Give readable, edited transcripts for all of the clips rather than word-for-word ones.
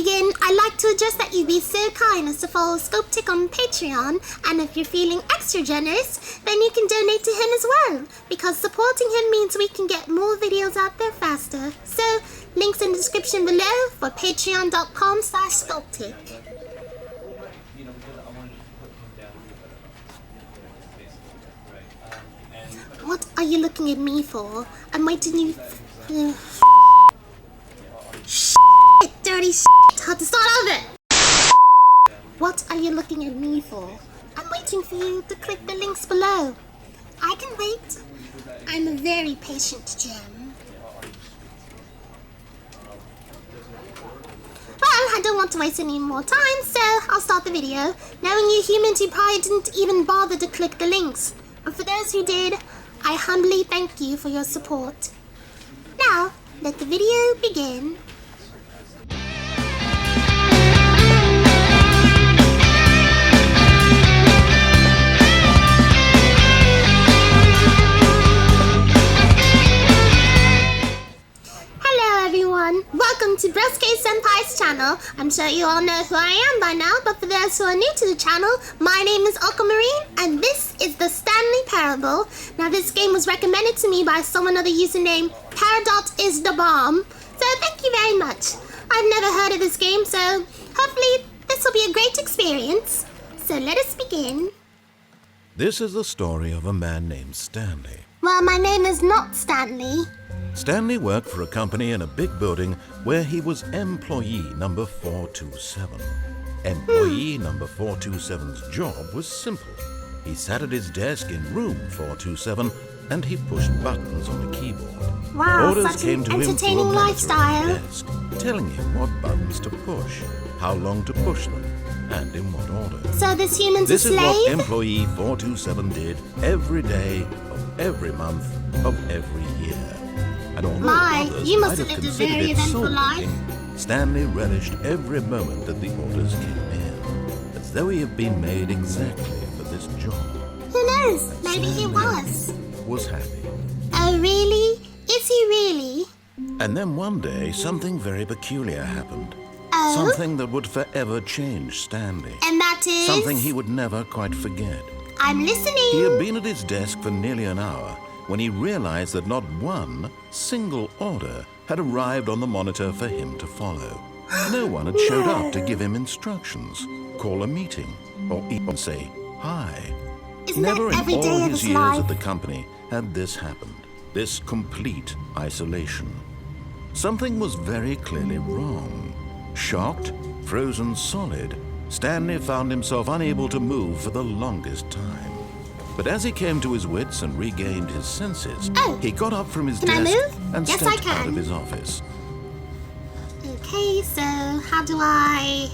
begin, I'd like to address that you'd be so kind as to follow Scopetic on Patreon, and if you're feeling extra generous, then you can donate to him as well, because supporting him means we can get more videos out there faster. So, links in the description below for patreon.com/Scopetic. What are you looking at me for? I'm waiting you... Dirty shit! How to start over! What are you looking at me for? I'm waiting for you to click the links below. I can wait. I'm a very patient gem. Well, I don't want to waste any more time, so I'll start the video. Knowing you humans who probably didn't even bother to click the links. And for those who did, I humbly thank you for your support. Now, let the video begin. Welcome to Brosuke Senpai's channel. I'm sure you all know who I am by now, but for those who are new to the channel, my name is Aquamarine, and this is the Stanley Parable. Now, this game was recommended to me by someone of the username Paradot is the bomb. So thank you very much. I've never heard of this game, so hopefully this will be a great experience. So let us begin. This is the story of a man named Stanley. Well, my name is not Stanley. Stanley worked for a company in a big building where he was employee number 427. Employee number 427's job was simple. He sat at his desk in room 427 and he pushed buttons on a keyboard. Wow, Orders such came an to him entertaining through a monitor on lifestyle. his desk, telling him what buttons to push, how long to push them, and in what order. So this human's This a is slave? what employee 427 did every day of every month of every year. And although My, others you might must have have lived a considered very it eventful life. soul-breaking, Stanley relished every moment that the orders came in, as though he had been made exactly for this job. Who knows? Maybe he Stanley was happy. Oh, really? Is he really? And then one day, something very peculiar happened. Oh? Something that would forever change Stanley. And that is? Something he would never quite forget. I'm listening. He had been at his desk for nearly an hour when he realized that not one single order had arrived on the monitor for him to follow. No one had showed up to give him instructions, call a meeting, or even say hi. Isn't Never that in every all day of his his years life? at the company had this happened, this complete isolation. Something was very clearly wrong. Shocked, frozen solid, Stanley found himself unable to move for the longest time. But as he came to his wits and regained his senses, he got up from his Can I desk move? and Yes, I stepped out can. of his office. Okay, so how do I...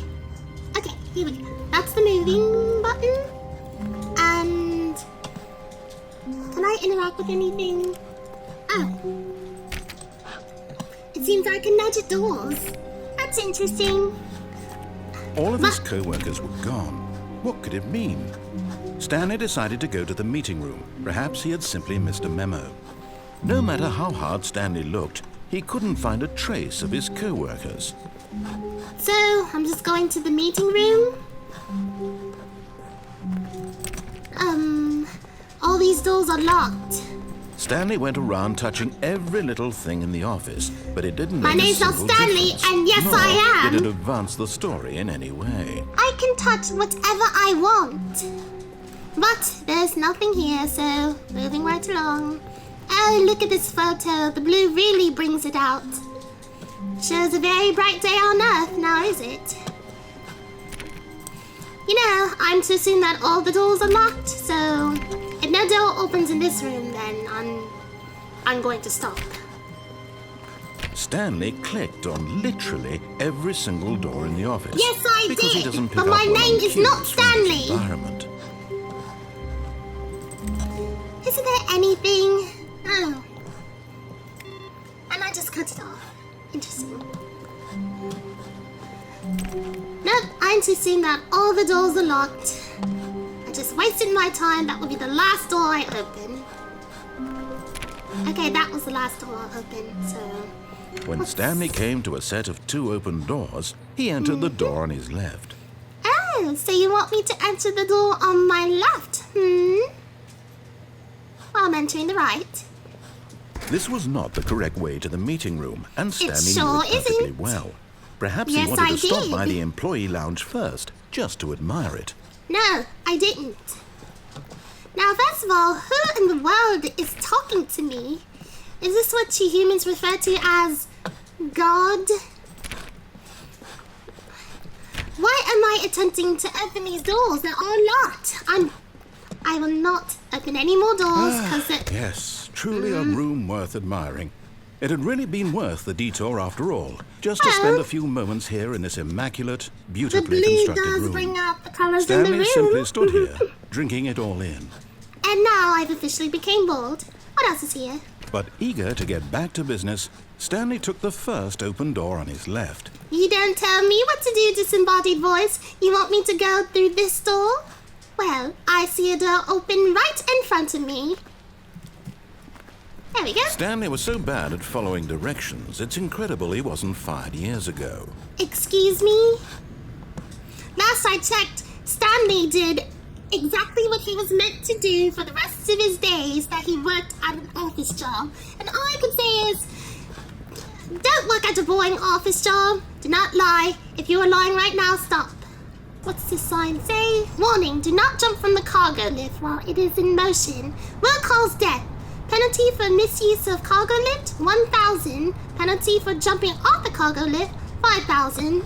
Okay, here we go. That's the moving button. And... Can I interact with anything? Oh. It seems I can nudge at doors. That's interesting. All of his co-workers were gone. What could it mean? Stanley decided to go to the meeting room. Perhaps he had simply missed a memo. No matter how hard Stanley looked, he couldn't find a trace of his co-workers. So, I'm just going to the meeting room. All these doors are locked. Stanley went around touching every little thing in the office, but it didn't My make a name's not single Stanley, difference, and yes, nor I am. did it advance the story in any way. I can touch whatever I want. But there's nothing here, so moving right along. Oh, look at this photo. The blue really brings it out. Shows a very bright day on Earth, now is it? You know, I'm to assume that all the doors are locked, so if no door opens in this room, then I'm going to stop. Stanley clicked on literally every single door in the office. Yes, I because he did, doesn't pick but up my well name on is not cues from the Stanley. environment. Isn't there anything? Oh. And I just cut it off. Interesting. Nope, I'm to assume that all the doors are locked. I just wasted my time. That will be the last door I open. Okay, that was the last door I opened, so When Stanley came to a set of 2 open doors, he entered the door on his left. Oh, so you want me to enter the door on my left, Well, I'm entering the right. This was not the correct way to the meeting room, and Stanley sure knew it perfectly isn't. well. Perhaps Yes, he wanted I to stop did. by the employee lounge first, just to admire it. No, I didn't. Now, first of all, who in the world is talking to me? Is this what you humans refer to as God? Why am I attempting to open these doors? They're all locked. I will not open any more doors because Yes, truly a room worth admiring. It had really been worth the detour after all, just to spend a few moments here in this immaculate, the beautifully blue constructed does room. bring out the colors in the Stanley room. simply stood here, drinking it all in. And now I've officially became bored. What else is here? But eager to get back to business, Stanley took the first open door on his left. You don't tell me what to do, disembodied voice. You want me to go through this door? Well, I see a door open right in front of me. There we go. Stanley was so bad at following directions, it's incredible he wasn't fired years ago. Excuse me? Last I checked, Stanley did exactly what he was meant to do for the rest of his days that he worked at an office job. And all I could say is, don't work at a boring office job. Do not lie. If you are lying right now, stop. What's this sign say? Warning, do not jump from the cargo lift while it is in motion. Will cause death. Penalty for misuse of cargo lift, 1,000. Penalty for jumping off the cargo lift, 5,000. Is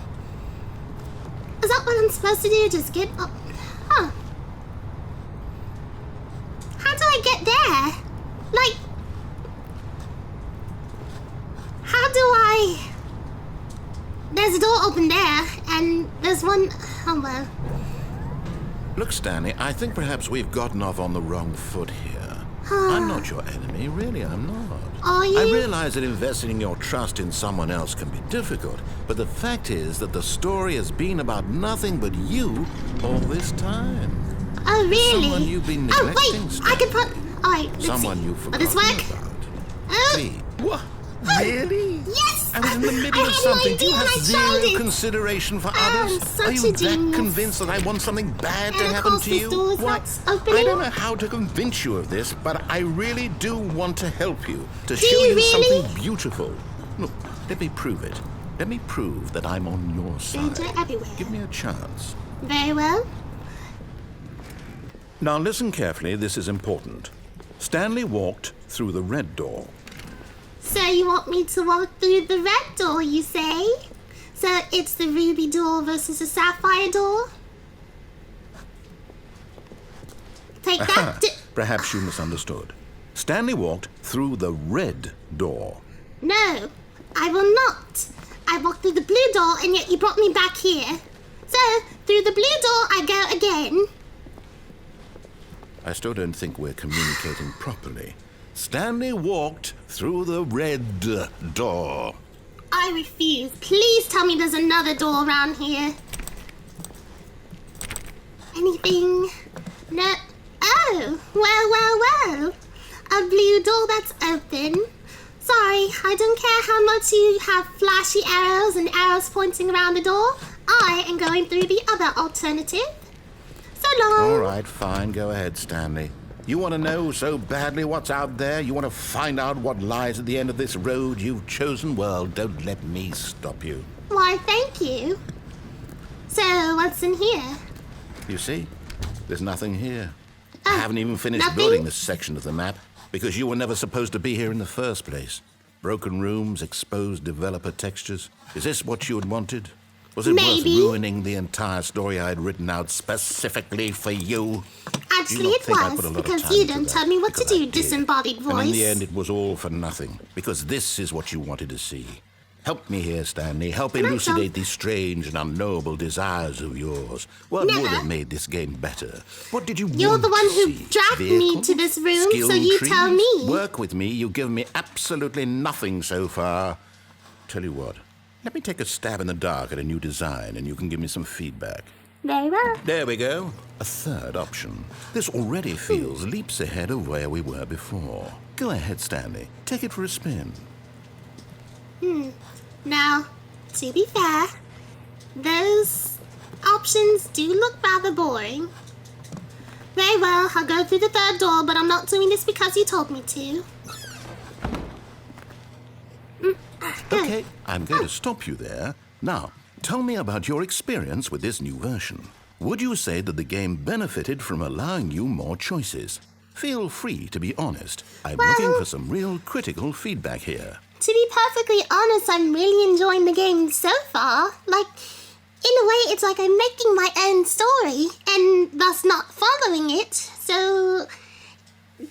that what I'm supposed to do? Just get up? Huh. How do I get there? Like, how do I... There's a door open there, and there's one... Oh, well. Look, Stanley, I think perhaps we've gotten off on the wrong foot here. I'm not your enemy, really, I'm not. Are you? I realize that investing your trust in someone else can be difficult, but the fact is that the story has been about nothing but you all this time. Oh, really? Someone you've been Oh, neglecting, wait, I could put... Alright, let's Someone see. you've Will this forgotten work? about. Oh, Please. What? oh, Really? Yes! I was in the middle I of had something. no Do you idea have and I zero tried it. consideration for I'm others? such Are a you that genius. convinced that I want something bad to And of happen course to this you? door is Why, not opening. I don't know how to convince you of this, but I really do want to help you, to Do show you you really? something beautiful. Look, let me prove it. Let me prove that I'm on your side. Danger everywhere. Give me a chance. Very well. Now listen carefully, this is important. Stanley walked through the red door. So you want me to walk through the red door, you say? So it's the ruby door versus the sapphire door? Take that. Perhaps you misunderstood. Stanley walked through the red door. No, I will not. I walked through the blue door and yet you brought me back here. So, through the blue door I go again. I still don't think we're communicating properly. Stanley walked through the red door. I refuse. Please tell me there's another door around here. Anything? No. Oh, well. A blue door that's open. Sorry, I don't care how much you have flashy arrows and arrows pointing around the door. I am going through the other alternative. So long. All right, fine. Go ahead, Stanley. You want to know so badly what's out there? You want to find out what lies at the end of this road you've chosen? Well, don't let me stop you. Why, thank you. So, what's in here? You see? There's nothing here. I haven't even finished nothing? building this section of the map because you were never supposed to be here in the first place. Broken rooms, exposed developer textures. Is this what you had wanted? Was it Maybe. worth ruining the entire story I had written out specifically for you? Actually, You not it think I put was, a lot of because time you into didn't that? tell me what to Because I do, did. disembodied voice. And in the end, it was all for nothing, because this is what you wanted to see. Help me here, Stanley. Help Can I elucidate jump? these strange and unknowable desires of yours. What Never. would have made this game better? What did you You're want the one to who see? dragged me Vehicles? to this room, so Skilled you trees? tell me. Work with me. You've given me absolutely nothing so far. Tell you what. Let me take a stab in the dark at a new design, and you can give me some feedback. Very well. There we go. A third option. This already feels leaps ahead of where we were before. Go ahead, Stanley. Take it for a spin. Now, to be fair, those options do look rather boring. Very well, I'll go through the third door, but I'm not doing this because you told me to. Okay, I'm going to stop you there. Now, tell me about your experience with this new version. Would you say that the game benefited from allowing you more choices? Feel free to be honest. I'm looking for some real critical feedback here. To be perfectly honest, I'm really enjoying the game so far. Like, in a way, it's like I'm making my own story and thus not following it. So,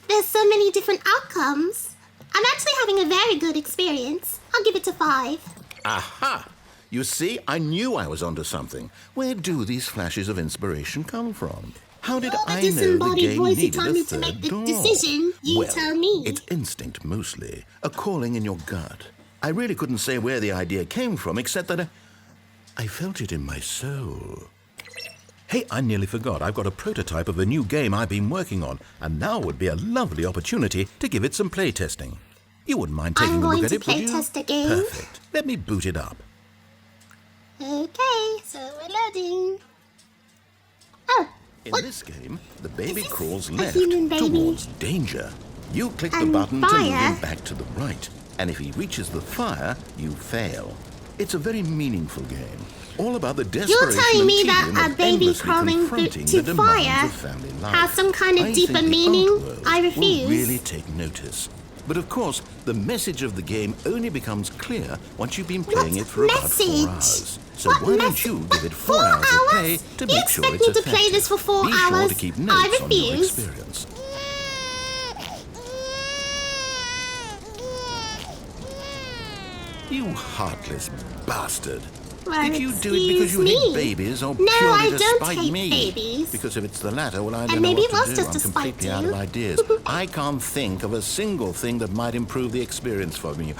there's so many different outcomes. I'm actually having a very good experience. I'll give it a 5. Aha! You see, I knew I was onto something. Where do these flashes of inspiration come from? How did I know the game needed a third door? Decision, you well, tell me. It's instinct mostly, a calling in your gut. I really couldn't say where the idea came from, except that I felt it in my soul. Hey, I nearly forgot. I've got a prototype of a new game I've been working on, and now would be a lovely opportunity to give it some playtesting. You wouldn't mind taking a look at it, would you? I'm going to playtest the game. Perfect. Let me boot it up. Okay, so we're loading. Oh. In this game, the baby crawls a left human baby? towards danger. You click the And button to fire? move him back to the right, and if he reaches the fire, you fail. It's a very meaningful game, all about the desperation You're telling me and that tedium a of baby endlessly crawling confronting to the demands fire of family life. has some kind of I deeper think the meaning? art world I refuse. will really take notice. But of course, the message of the game only becomes clear once you've been playing What it for about 4 message? hours. So What why don't message? you give it 4 4 hours of play hours? to You make sure expect it's me to effective? play this for 4 Be sure hours? to keep I notes on your refuse. experience. You heartless bastard. Well, Did you do it because you excuse hate me. babies or No, purely I to don't spite hate me? babies. Because if it's the latter, well, I don't And know maybe what it was to do. just I'm to spite completely out you. of ideas. I can't think of a single thing that might improve the experience for me.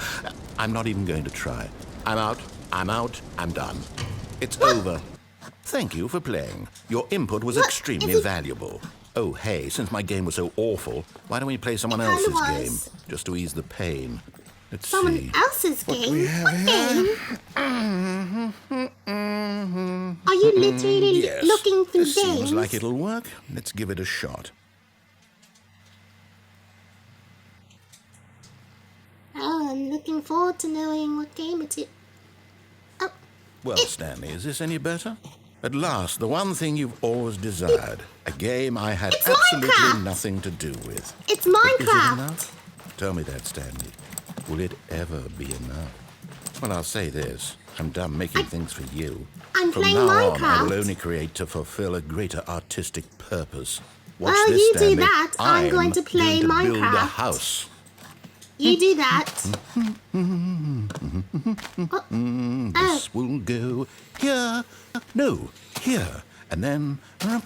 I'm not even going to try. I'm out. I'm done. It's over. Thank you for playing. Your input was What? extremely Is it- valuable. Oh, hey, since my game was so awful, why don't we play someone It kinda else's was. game? Just to ease the pain. Let's Someone see. else's game? we have What here? game? Are you literally Yes, looking through this games? seems like it'll work. Let's give it a shot. Oh, I'm looking forward to knowing what game it is. Oh, Well, Stanley, is this any better? At last, the one thing you've always desired. A game I had It's absolutely Minecraft! nothing to do with. it's But is it Minecraft. enough? Tell me that, Stanley. Will it ever be enough? Well, I'll say this. I'm done making things for you. I'm From playing now on, I Minecraft. will only create to fulfill a greater artistic purpose. Watch Well, this, you do Stanley. that. I'm going to play going to build a Minecraft. house. You do that. This will go here. No, here. And then... You're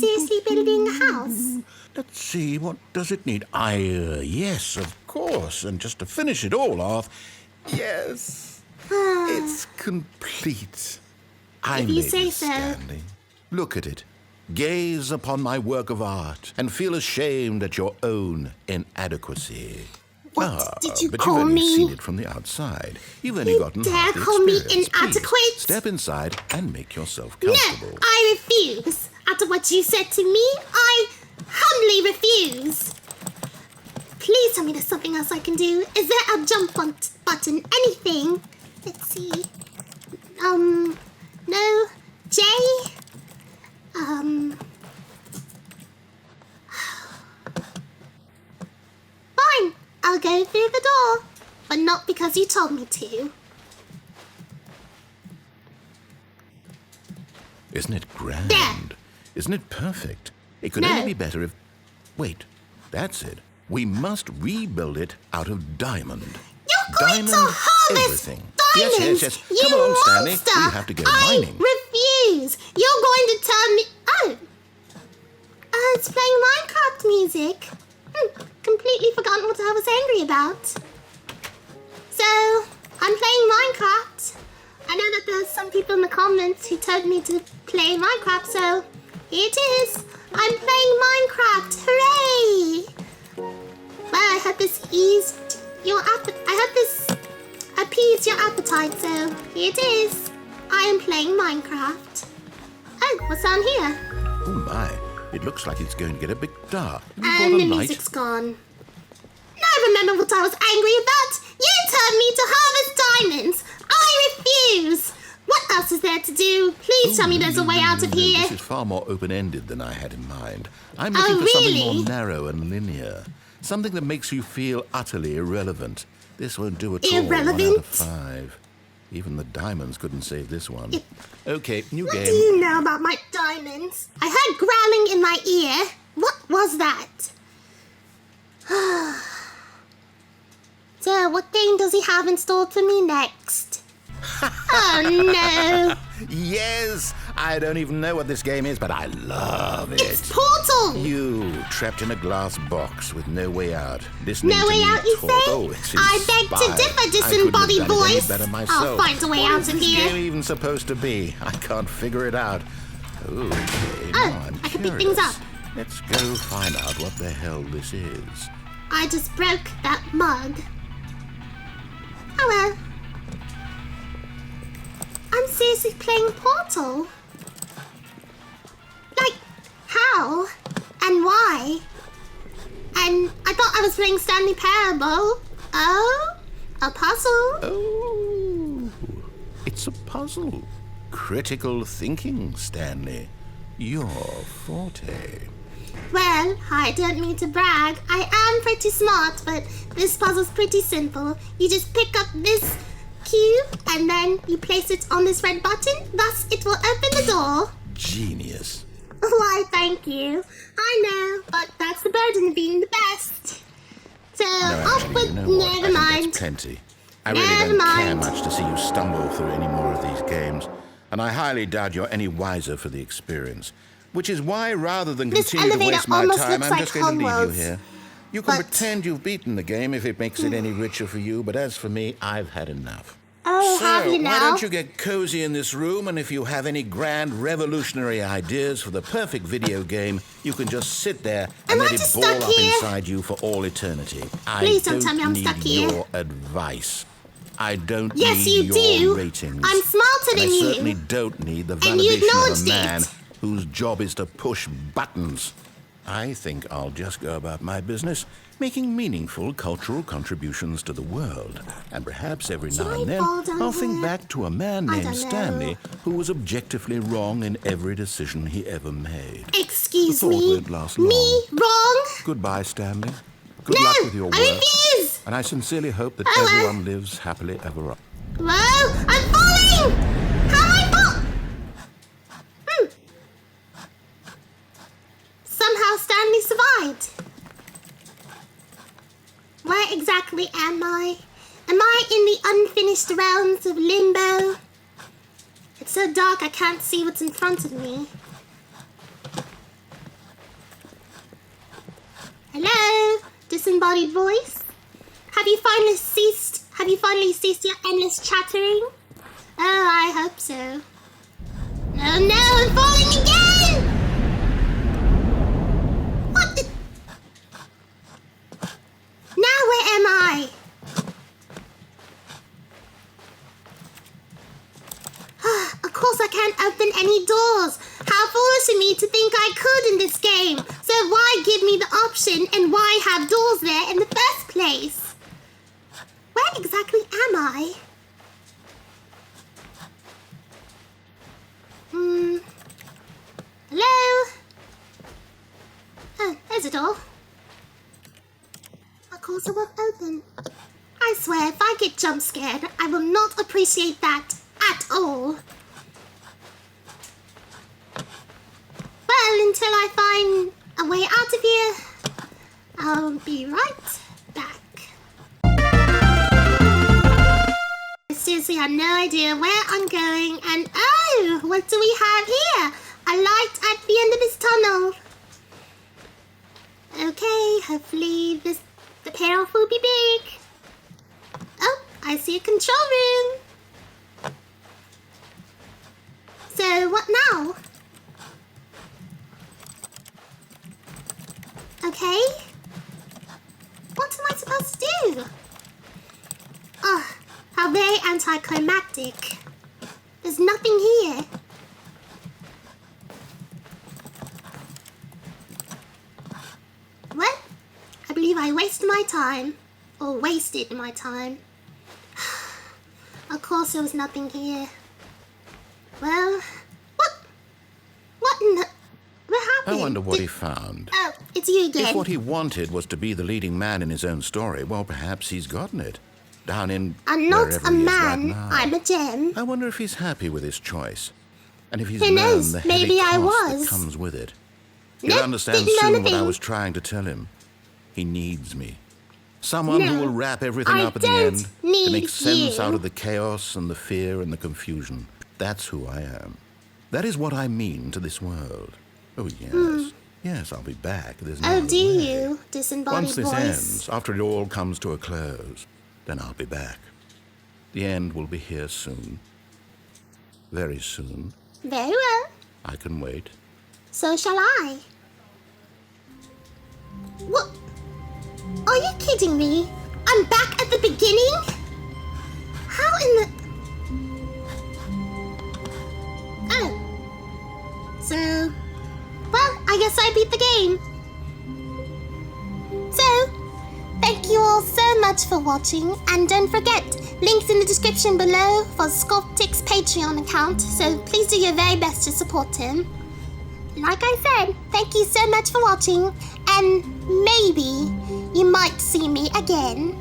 seriously building a house? Let's see, what does it need? Yes, of course. And just to finish it all off, yes, it's complete. I If you made say this, so. Stanley. Look at it. Gaze upon my work of art and feel ashamed at your own inadequacy. What did you but call you've only me? seen it from the outside. You've only You gotten dare half the call me experience. inadequate? Please, step inside and make yourself No, comfortable. I refuse. After what you said to me, I humbly refuse. Please tell me there's something else I can do. Is there a jump button? Anything? Let's see. No. J? Fine. I'll go through the door. But not because you told me to. Isn't it grand? There. Isn't it perfect? It could No. only be better if... Wait, that's it. We must rebuild it out of diamond. You're going to Diamond harvest everything. diamonds! Yes. You Come along, Stanley. monster! We have to go mining. I refuse! You're going to tell me... Oh, it's playing Minecraft music. Completely forgotten what I was angry about. So, I'm playing Minecraft. I know that there's some people in the comments who told me to play Minecraft, so here it is. I'm playing Minecraft. Hooray! Well, I hope this appease your appetite, so here it is. I am playing Minecraft. Oh, what's down here? Oh my, it looks like it's going to get a bit dark. And the music's gone. I remember what I was angry about. You told me to harvest diamonds. I refuse. What else is there to do? Please tell me there's a way out of here. This is far more open-ended than I had in mind. I'm looking for something more narrow and linear. Something that makes you feel utterly irrelevant. This won't do at all. 1 out of 5. Even the diamonds couldn't save this one. Okay, new game. What do you know about my diamonds? I heard growling in my ear. What was that? So, what game does he have installed for me next? Oh no! Yes! I don't even know what this game is, but I love it. It's Portal! You, trapped in a glass box with no way out. Listening no way out, you say? Oh, it's I beg to differ, disembodied voice. I'll find a way out of here. What is this game even supposed to be? I can't figure it out. Okay, now I'm I can curious. pick things up. Let's go find out what the hell this is. I just broke that mug. Oh well. I'm seriously playing Portal. Like, how? And why? And I thought I was playing Stanley Parable. Oh? A puzzle? Oh, it's a puzzle. Critical thinking, Stanley. Your forte. Well, I don't mean to brag. I am pretty smart, but this puzzle's pretty simple. You just pick up this cube and then you place it on this red button. Thus, it will open the door. Genius. Why, thank you. I know, but that's the burden of being the best. So, never mind. That's plenty. I really don't care much to see you stumble through any more of these games, and I highly doubt you're any wiser for the experience. Which is why, rather than continue to waste my time, I'm just going to leave you here. You can pretend you've beaten the game if it makes it any richer for you, but as for me, I've had enough. Oh, have you now? Why don't you get cozy in this room, and if you have any grand revolutionary ideas for the perfect video game, you can just sit there and let it ball up inside you for all eternity. Please don't tell me I'm stuck here. I don't need your advice. I don't need your ratings. I'm smarter than you. I certainly don't need the validation of a man whose job is to push buttons. I think I'll just go about my business, making meaningful cultural contributions to the world. And perhaps every now and then, I'll think back to a man named Stanley who was objectively wrong in every decision he ever made. Excuse me? Me wrong? Goodbye, Stanley. Good luck with your work. I refuse! And I sincerely hope that everyone lives happily ever after. Whoa! I'm falling! How am I falling? Somehow Stanley survived. Where exactly am I? Am I in the unfinished realms of limbo? It's so dark I can't see what's in front of me. Hello, disembodied voice? Have you finally ceased your endless chattering? Oh, I hope so. Oh no, I'm falling again! What the... Now where am I? Of course I can't open any doors. How foolish of me to think I could in this game. So why give me the option and why have doors there in the first place? Where exactly am I? Hello? Oh, there's a door. Of course it won't open. I swear, if I get jump scared, I will not appreciate that at all. Well, until I find a way out of here, I'll be right back. I seriously have no idea where I'm going, and oh, what do we have here? A light at the end of this tunnel. Okay, hopefully the payoff will be big. Oh, I see a control room. So, what now? Okay. What am I supposed to do? Oh, how very anticlimactic. There's nothing here. What? I believe I wasted my time. Or wasted my time. Of course there was nothing here. Well, what in the... What happened? I wonder what he found. Oh, it's you again. If what he wanted was to be the leading man in his own story, well, perhaps he's gotten it. Down in I'm not wherever a he is man, right now. I'm a gem. I wonder if he's happy with his choice. And if he's Who learned knows? the heavy Maybe I cost was. that comes with it. Nope, He'll understand didn't learn a soon what I thing. was trying to tell him. He needs me. Someone No, who will wrap everything I up at the don't end need to make sense you. out of the chaos and the fear and the confusion. That's who I am. That is what I mean to this world. Oh, yes. Yes, I'll be back. There's no Oh, other do way. you? Disembodied Once this voice. ends, after it all comes to a close, then I'll be back. The end will be here soon. Very soon. Very well. I can wait. So shall I. What? Are you kidding me? I'm back at the beginning? How in the... Oh. So... Well, I guess I beat the game. So, thank you all so much for watching, and don't forget, links in the description below for Sculptic's Patreon account, so please do your very best to support him. Like I said, thank you so much for watching, and maybe you might see me again.